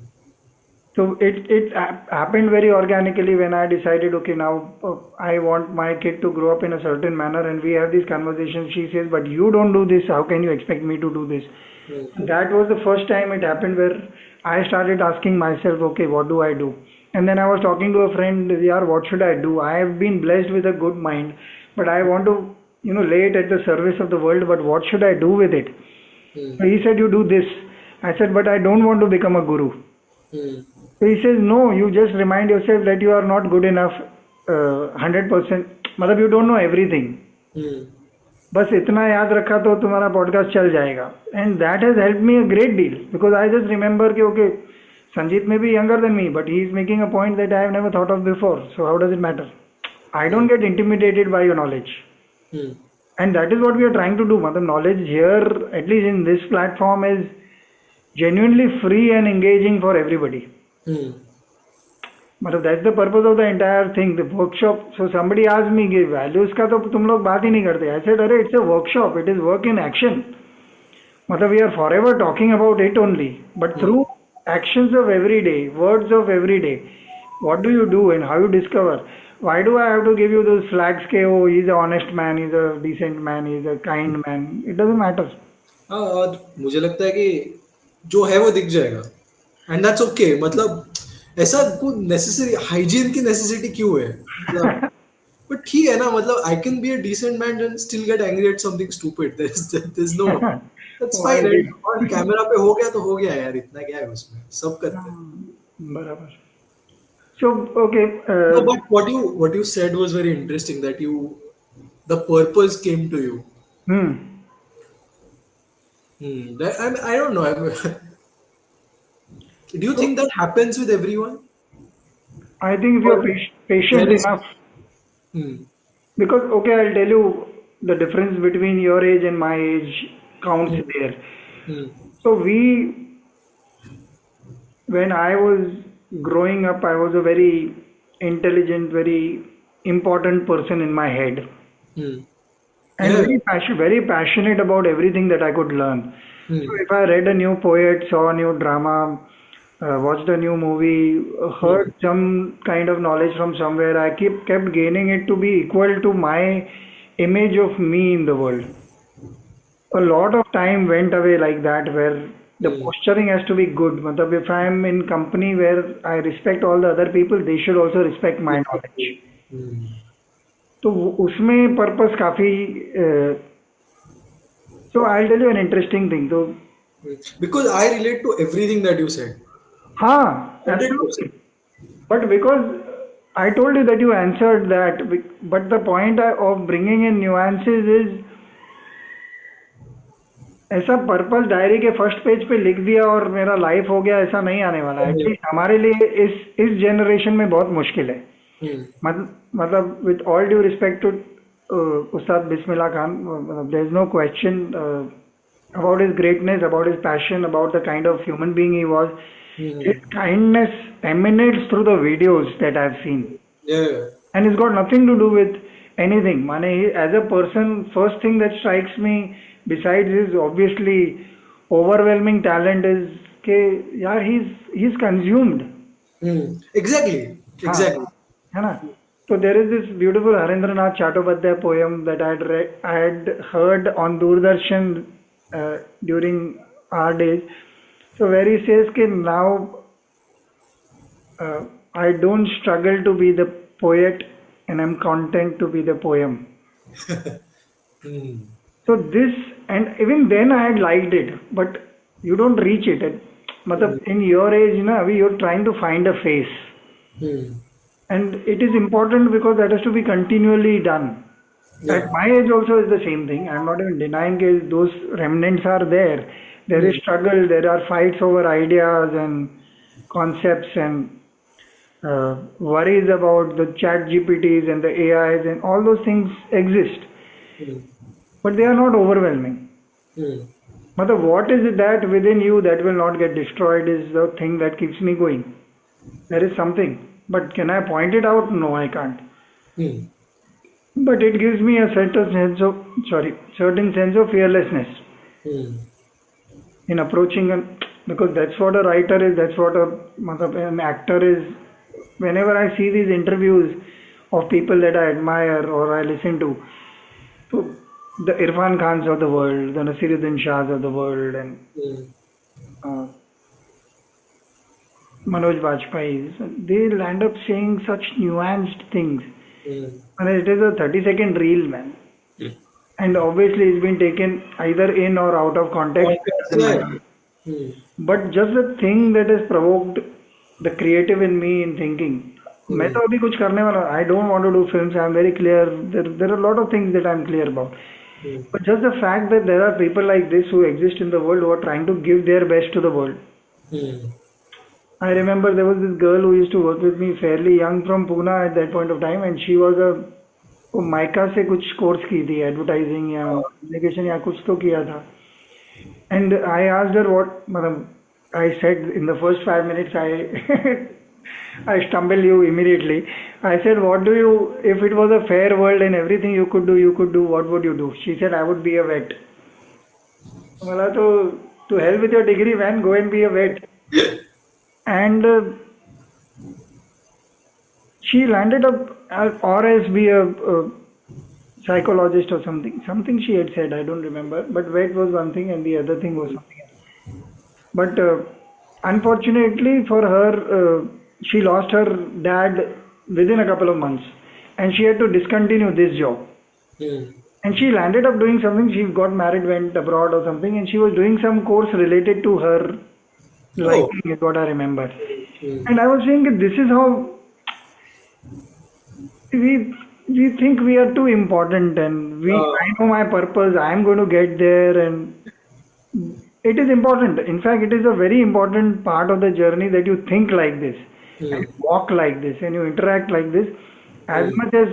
So happened very organically when I decided, okay, now I want my kid to grow up in a certain manner, and we have these conversations. She says, but you don't do this. How can you expect me to do this? Hmm. That was the first time it happened where I started asking myself, okay, what do I do? And then I was talking to a friend, yeah, what should I do? I have been blessed with a good mind, but I want to, lay it at the service of the world, but what should I do with it? Hmm. So he said, you do this. I said, but I don't want to become a guru. Hmm. So he says, no, you just remind yourself that you are not good enough 100%. मतलब you don't know everything. Hmm. बस इतना याद रखा तो तुम्हारा podcast चल जाएगा. And that has help me a great deal, because I just remember कि ओके, संजीत में भी younger than me, but he is making a point that I have never thought of before, so how does it matter? I don't get intimidated by your knowledge. Hmm. And that is what we are trying to do. Matlab, knowledge here, at least in this platform, is genuinely free and engaging for everybody. Hmm. मतलब that's the purpose of the entire thing, the workshop. So somebody asked me कि values का तो तुम लोग बात ही नहीं करते. I said, अरे it's a workshop, it is work in action. मतलब we are forever talking about it only, but Hmm. through actions of every day, words of every day, what do you do and how you discover? Why do I have to give you those flags के oh he's a honest man, he's a decent man, he's a kind man? It doesn't matter. हाँ और मुझे लगता है कि जो है वो दिख जाएगा एंड दैट्स ओके मतलब ऐसा कोई नेसेसरी हाइजीन की नेसेसिटी क्यों है मतलब बट ठीक है ना मतलब I can be a decent man and still get angry at something stupid there is no that's Why fine did? And और कैमरा पे हो गया तो हो गया यार इतना क्या है उसमें सब करते हैं बराबर. So okay, no but what you said was very interesting that you the purpose came to you I don't know do you so think that happens with everyone I think if you're or patient there is enough, hmm, because okay, I'll tell you the difference between your age and my age counts hmm, there. hmm, So when I was growing up, I was a very intelligent, very important person in my head, hmm. and Yeah. very passionate about everything that I could learn. So Hmm, if I read a new poet, saw a new drama, watched a new movie, hmm, heard some kind of knowledge from somewhere, I kept gaining it to be equal to my image of me in the world. A lot of time went away like that, where the hmm, posturing has to be good. Matlab, if I am in company where I respect all the other people, they should also respect my knowledge. hmm. तो उसमें purpose काफी, so I tell you an interesting thing तो, Because I relate to everything that you said. हाँ, 100%. Absolutely, but because I told you that you answered that, but the point of bringing in nuances is, ऐसा purpose diary के first page पे लिख दिया और मेरा life हो गया, ऐसा नहीं आने वाला है। Hmm. एटलीस्ट हमारे लिए इस जनरेशन में बहुत मुश्किल है। Hmm. मतलब with all due respect to Ustad Bismillah Khan, there is no question about his greatness, about his passion, about the kind of human being he was. Hmm. His kindness emanates through the videos that I've seen, Yeah. and it's got nothing to do with anything. Mane, as a person, first thing that strikes me, besides his obviously overwhelming talent, is कि यार he's consumed. Hmm. Exactly. हाँ, Exactly. है ना? So there is this beautiful Harendranath Chattopadhyay poem that I had heard on Doordarshan during our days. So where he says कि now I don't struggle to be the poet and I'm content to be the poem. Hmm. So this, and even then I had liked it, but you don't reach it. Hmm. मतलब in your age, you know, अभी you're trying to find a face. Hmm. And it is important because that has to be continually done. At Yeah. my age also is the same thing. I'm not even denying it. Those remnants are there. There is Hmm. struggle. There are fights over ideas and concepts and worries about the chat GPTs and the AIs and all those things exist. Hmm. But they are not overwhelming. Hmm. But what is it that within you that will not get destroyed is the thing that keeps me going. There is something. But can I point it out? No, I can't. Hmm. But it gives me a certain sense of fearlessness Hmm. in approaching, because that's what a writer is, that's what an actor is. Whenever I see these interviews of people that I admire or I listen to, so the Irfan Khans of the world, the Nasiruddin Shahs of the world, and Hmm. uh, Manoj Bajpayee, so they land up saying such nuanced things. Hmm. And it is a 30-second reel, man. And obviously, it's been taken either in or out of context. Context, Doesn't yeah. matter. Hmm. But just the thing that has provoked the creative in me in thinking. मैं Hmm. तो अभी कुछ करने वाला, I don't want to do films. I'm very clear. There are a lot of things that I'm clear about. Hmm. But just the fact that there are people like this who exist in the world who are trying to give their best to the world. Hmm. I remember there was this girl who used to work with me, fairly young, from Pune at that point of time, and she was वो mica से कुछ course की थी, advertising या communication या कुछ तो किया था. And I asked her what, I said in the first 5 minutes, I stumble you immediately. I said, what do you, if it was a fair world and everything you could do, what would you do? She said, I would be a vet. बोला तो to hell with your degree, man, go and be a vet. And she landed up, or else be a psychologist or something. Something she had said, I don't remember. But vet was one thing, and the other thing was something else. But unfortunately for her, she lost her dad within a couple of months, and she had to discontinue this job. Hmm. And she landed up doing something. She got married, went abroad or something, and she was doing some course related to her Oh. liking, is what I remember. Hmm. And I was saying that this is how we we think we are too important, and I know my purpose. I am going to get there, and it is important. In fact, it is a very important part of the journey that you think like this, and Hmm. walk like this, and you interact like this, as Hmm. much as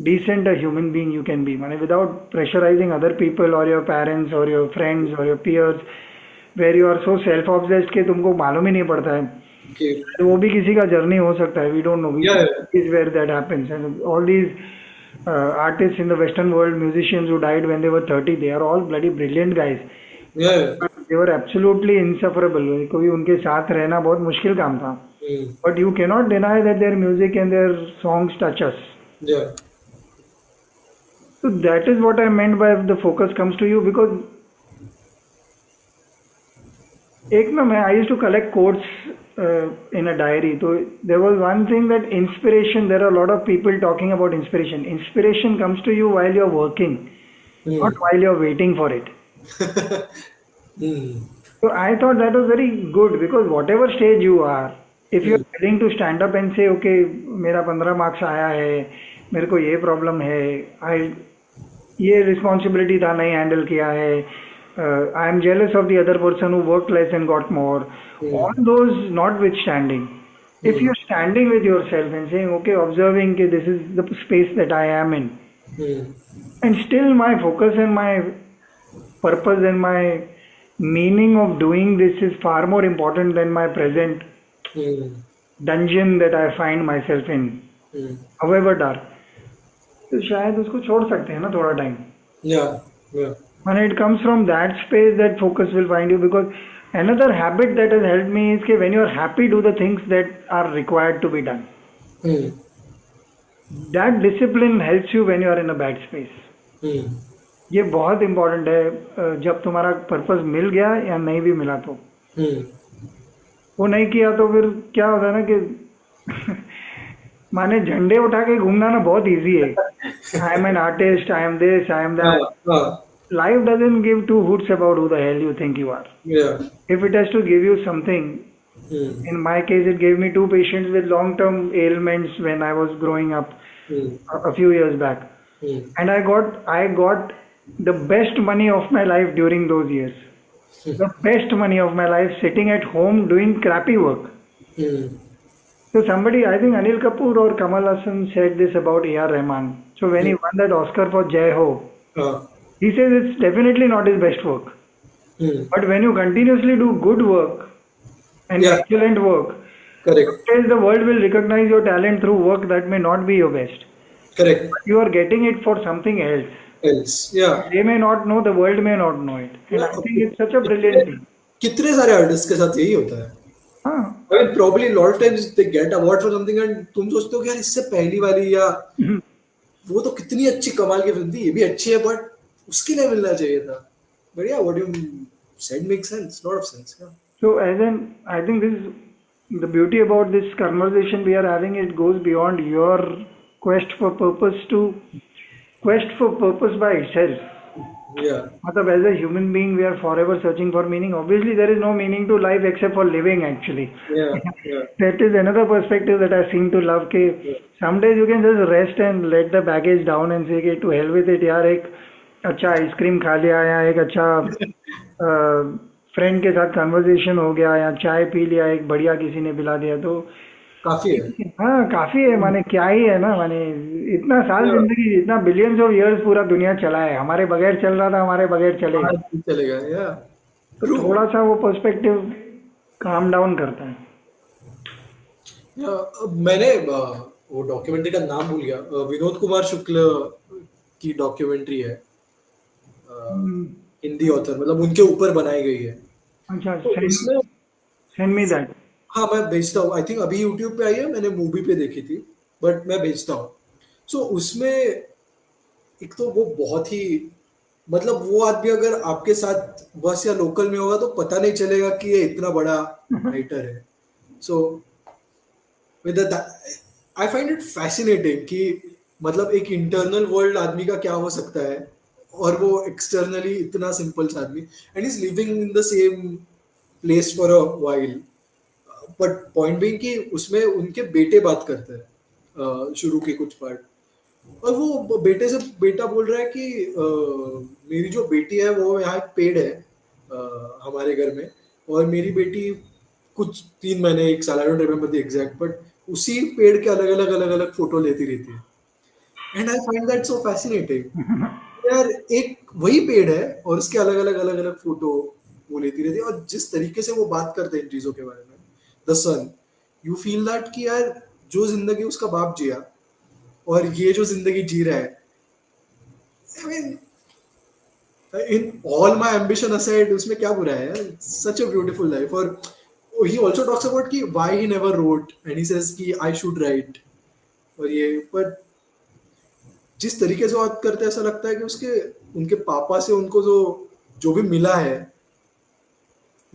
decent a human being you can be, man, without pressurizing other people or your parents or your friends or your peers, where you are so self-obsessed कि तुमको मालूम ही नहीं पड़ता है. Okay. वो भी किसी का जर्नी हो सकता है. We don't know. We Yeah. is where that happens, and all these artists in the Western world, musicians who died when they were 30, they are all bloody brilliant guys. Yeah. They were absolutely insufferable. कोई उनके साथ रहना बहुत मुश्किल काम था. Hmm. But you cannot deny that their music and their songs touch us. Yeah. So that is what I meant by the focus comes to you, because एक ना मैं I use to collect quotes in a diary. So there was one thing that inspiration. There are a lot of people talking about inspiration. Inspiration comes to you while you're working, not Hmm. while you're waiting for it. Hmm. So I thought that was very good because whatever stage you are, if you're Hmm. willing to stand up and say, okay, मेरा 15 marks आया है, मेरे को ये problem है, आई ये responsibility था नहीं हैंडल किया है, I am jealous of the other person who work less and got more, Hmm. All those not with standing, if Hmm. you're standing with yourself and saying, okay, observing that this is the space that I am in, Hmm. and still my focus and my purpose and my meaning of doing this is far more important than my present Hmm. dungeon that I find myself in, Hmm. however dark. तो शायद उसको छोड़ सकते हैं ना थोड़ा time. Yeah. Yeah. When it comes from that space, that focus will find you. Because another habit that has helped me is that when you're happy, do the things that are required to be done. Hmm. That discipline helps you when you are in a bad space. Hmm. ये बहुत important है. जब तुम्हारा purpose मिल गया या नहीं भी मिला तो Hmm. वो नहीं किया तो फिर क्या होता है ना कि माने झंडे उठा के घूमना ना बहुत इजी है. I am an artist, I am this, I am that. Life doesn't give two hoots about who the hell you think you are. Yeah. If it has to give you something, Hmm. in my case, it gave me two patients with long-term ailments when I was growing up Hmm. a few years back, Hmm. and I got the best money of my life during those years. The best money of my life sitting at home doing crappy work. Hmm. So somebody, I think Anil Kapoor or Kamal Hassan said this about A.R. Rahman. So when he won that Oscar for Jai Ho, Ah. he says it's definitely not his best work. Hmm. But when you continuously do good work and Yeah. excellent work, Correct. sometimes the world will recognize your talent through work that may not be your best. Correct. But you are getting it for something else. Else. Yeah. They may not know, the world may not know it. And Yeah. I think it's such a कितने brilliant thing. कितने सारे artist के साथ यही होता है. हाँ. I mean, probably a lot of times they get award for something and तुम सोचते हो कि यार इससे पहली वाली या वो तो कितनी अच्छी कमाल की फिल्म थी, ये भी अच्छी है बट उसके लिए मिलना चाहिए था. But yeah, what you said makes sense, lot of sense. Yeah. So as an, I think this is the beauty about this conversation we are having. It goes beyond your quest for purpose to quest for purpose by itself. Yeah. मतलब as a human being, we are forever searching for meaning. Obviously, there is no meaning to life except for living. Actually, Yeah. Yeah. that is another perspective that I seem to love. कि some days you can just rest and let the baggage down and say कि to hell with it यार, एक अच्छा ice cream खा लिया या एक अच्छा फ्रेंड के साथ कन्वर्सेशन हो गया या चाय पी लिया एक बढ़िया किसी ने पिला दिया तो काफी है. हाँ काफी है. माने क्या ही है ना, माने इतना साल Yeah. जिंदगी, इतना बिलियंस ऑफ इयर्स पूरा दुनिया चला है, हमारे बगैर चल रहा था, हमारे बगैर चलेगा. आज भी चलेगा. Yeah. तो True. थोड़ा सा वो पर्सपेक्टिव काम डाउन करता है. Yeah. अब मैंने वो डॉक्यूमेंट्री का नाम भूल गया. विनोद कुमार शुक्ल की डॉक्यूमेंट्री है. हम्म, हिंदी ऑथर, मतलब उनके ऊपर बनाई गई है. अच्छा, तो सेंड उसमें सेंड मी दैट. हाँ मैं भेजता हूँ. आई थिंक अभी यूट्यूब पे आई है, मैंने मूवी पे देखी थी बट मैं भेजता हूँ. सो उसमें एक तो वो बहुत ही, मतलब वो आदमी अगर आपके साथ बस या लोकल में होगा तो पता नहीं चलेगा कि ये इतना बड़ा राइटर है. So with I find it fascinating कि मतलब एक इंटरनल वर्ल्ड आदमी का क्या हो सकता है और वो एक्सटर्नली इतना सिंपल सा आदमी and is living in the same place for a while. But point being कि उसमें उनके बेटे बात करते हैं शुरू के कुछ पार्ट, और वो बेटे से बेटा बोल रहा है कि मेरी जो बेटी है वो यहाँ एक पेड़ है हमारे घर में, और मेरी बेटी कुछ 3 महीने 1 साल, I don't remember the exact, but उसी पेड़ के अलग अलग फोटो लेती रहती है. And I find that so fascinating. यार एक वही पेड़ है और उसके अलग अलग फोटो वो लेती रहती है, और जिस तरीके से वो बात करते हैं इन चीजों के बारे में, the son, you feel that कि यार जो जिंदगी उसका बाप जिया और ये जो जिंदगी जी रहा है, I mean in all my ambition aside, उसमें क्या बुरा है यार. Such a beautiful life. और ही आल्सो टॉक्स अबाउट कि why he never wrote and he says कि आई शुड राइट. और ये पर जिस तरीके से बात करते हैं ऐसा लगता है कि उसके उनके पापा से उनको जो जो भी मिला है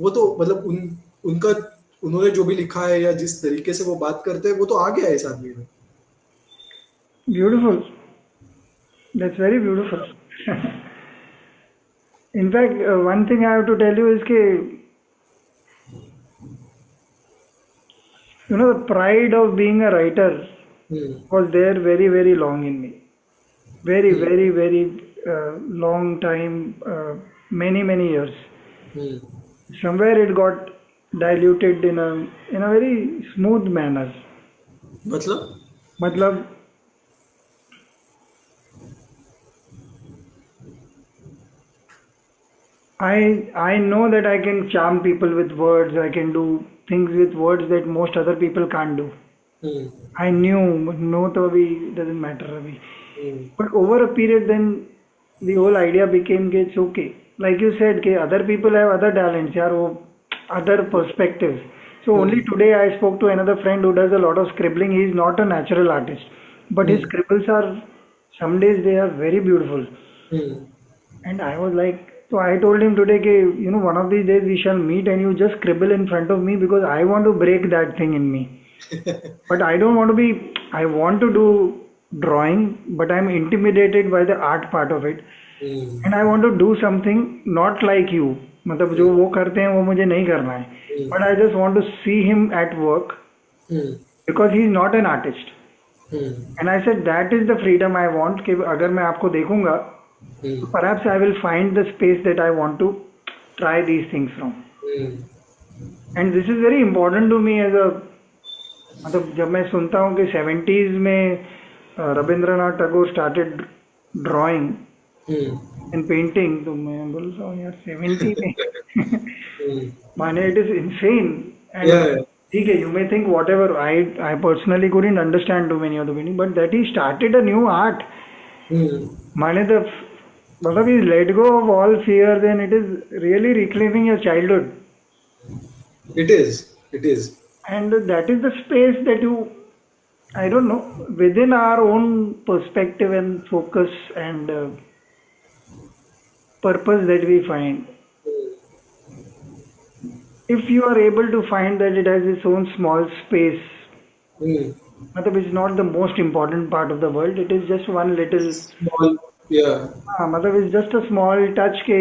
वो तो मतलब उनका उन्होंने जो भी लिखा है या जिस तरीके से वो बात करते हैं वो तो आ गया है इस आदमी में. Beautiful. That's very beautiful. In fact, one thing I have to tell you is that the pride of being a writer Hmm. was there very, very long in me. Very, Hmm. very, very long time, many, many years. Hmm. Somewhere it got diluted in a very smooth manner. मतलब. मतलब I know that I can charm people with words. I can do things with words that most other people can't do. Hmm. I knew, but no, to abhi doesn't matter. Abhi. Hmm. But over a period, then the whole idea became that it's okay. Like you said, कि other people have other talents, यार वो other perspectives. So only Hmm. today I spoke to another friend who does a lot of scribbling. He is not a natural artist, but his Hmm. scribbles are some days they are very beautiful. Hmm. And I was like, so I told him today, one of these days we shall meet and you just scribble in front of me because I want to break that thing in me. But I don't want to be, I want to do drawing, but I'm intimidated by the art part of it. Hmm. And I want to do something not like you. मतलब जो वो करते हैं वो मुझे नहीं करना है. Hmm. But I just want to see him at work Hmm. because he's not an artist. Hmm. And I said that is the freedom I want कि अगर मैं आपको देखूंगा Hmm. तो perhaps I will find the space that I want to try these things from. Hmm. And this is very important to me as a मतलब जब मैं सुनता हूँ कि 70s में Rabindranath Tagore started drawing Hmm. And painting तो मैं बोलता हूँ यार 70 में Hmm. माने it is insane and Yeah. Yeah. ठीक है you may think what ever I personally couldn't understand too many of the painting but that he started a new art Hmm. माने the मतलब he let go of all fears and it is really reclaiming your childhood It is. It is. and that is the space that you I don't know within our own perspective and focus and purpose that we find if you are able to find that it has its own small space Hmm. matlab it's not the most important part of the world it is just one little Small. Yeah. matlab it's just a small touch ke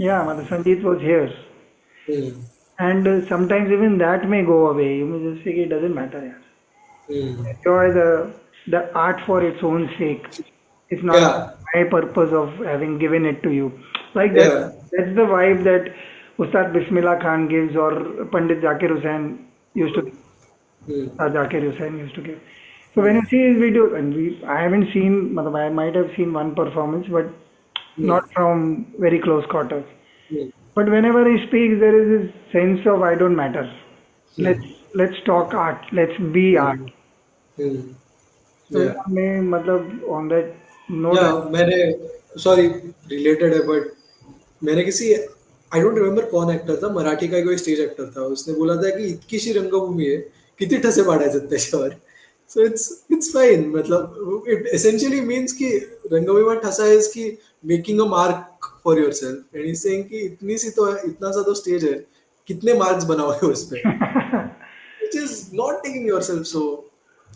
yeah matlab Sanjeet was here Hmm. and sometimes even that may go away you may just say it doesn't matter yaar. Hmm. Enjoy the art for its own sake it's not Yeah. my purpose of having given it to you like Yeah. that's the vibe that Ustad Bismillah Khan gives or Pandit Zakir Hussain used to Hmm. Zakir Hussain used to give. So when you see his videos, and I haven't seen, matlab, I might have seen one performance, but Hmm. not from very close quarters. Hmm. But whenever he speaks, there is this sense of I don't matter. Hmm. Let's let's talk art. Let's be art. Hmm. Hmm. So Yeah. yeah, मैं मतलब on that note, या मैंने sorry related है but मैंने किसी I don't remember कौन actor था मराठी का कोई स्टेज एक्टर था उसने बोला था की इतकीशी रंगभूमी आहे किती ठसे पाडायचे त्याच्यावर सो इट्स फाइन मतलब इट एसेंशियली मीन्स की रंगभूमी में ठसा है की making a mark for yourself and he saying कि इतनी सी तो है इतना सा तो स्टेज है कितने मार्क्स बनाओगे उस पे which is not taking yourself so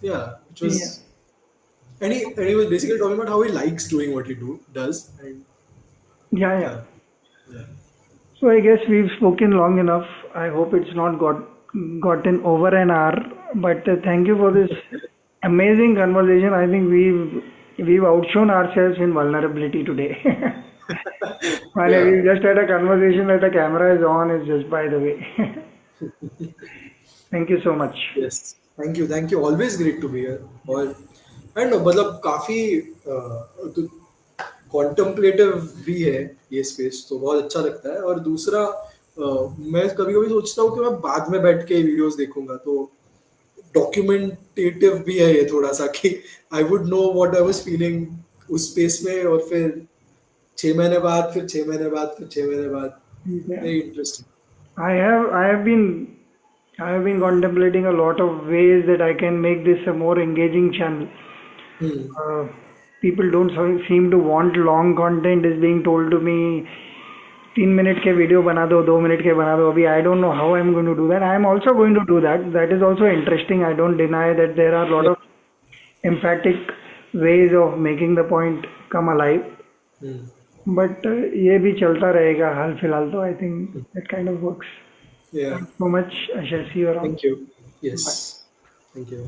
yeah it was yeah, and he was basically talking about how he likes doing what he does and yeah, yeah. yeah yeah So I guess we've spoken long enough. I hope it's not gotten over an hour. But thank you for this amazing conversation. I think we've outshone ourselves in vulnerability today. Well, yeah we just had a conversation that the camera is on. Is just by the way. Thank you so much. yes thank you always great to be here और and मतलब काफी कॉन्टम्पलेटिव भी है ये space तो बहुत अच्छा लगता है और दूसरा मैं कभी कभी सोचता हूँ कि मैं बाद में बैठ के वीडियोस देखूंगा तो डॉक्यूमेंटेटिव भी है ये थोड़ा सा कि I would know what I was feeling उस स्पेस में और फिर 6 महीने बाद फिर 6 महीने बाद फिर 6 महीने बाद Yeah. Very interesting I have been contemplating a lot of ways that I can make this a more engaging channel. Hmm Uh, People don't seem to want long content is being told to me 3 minute के video बना दो, 2 minute के बना दो. अभी I don't know how I am going to do that. I am also going to do that. That is also interesting. I don't deny that there are lot Yeah. Of emphatic ways of making the point come alive. Hmm. But ये भी चलता रहेगा हाल फिलहाल तो. I think that kind of works. Yeah. Thanks so much. I shall see you around. Thank you. Bye. Yes. Thank you.